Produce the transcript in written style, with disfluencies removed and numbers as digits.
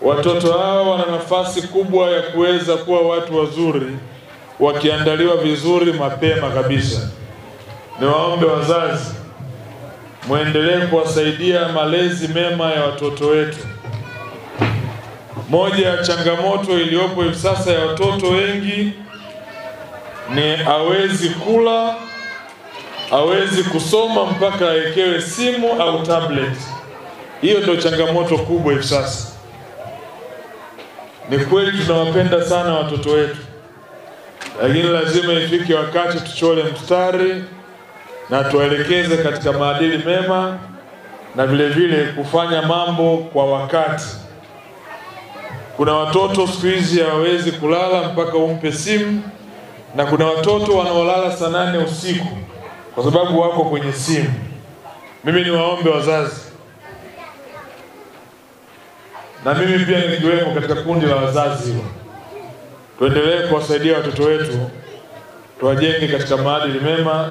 Watoto hao wana nafasi kubwa ya kuweza kuwa watu wazuri wakiandaliwa vizuri mapema kabisa. Niwaombe wazazi muendelee kuwasaidia malezi mema ya watoto wetu. Moja ya changamoto iliyopo hivi sasa ya watoto wengi ni hawezi kula, hawezi kusoma mpaka awekewe simu au tablet. Hiyo ndio changamoto kubwa hivi sasa. Ni kweli tunawapenda sana watoto wetu, lakini lazima ifike wakati tuchole mstari na tuelekeze katika maadili mema na vile vile kufanya mambo kwa wakati. Kuna watoto siku hizi hawawezi kulala mpaka umpe simu, na kuna watoto wanaolala saa 8 usiku kwa sababu wako kwenye simu. Mimi niwaombe wazazi, na mimi pia nikiwemo katika kundi la wazazi, tuendelee kuwasaidia watoto wetu, tuwajenge katika maadili mema.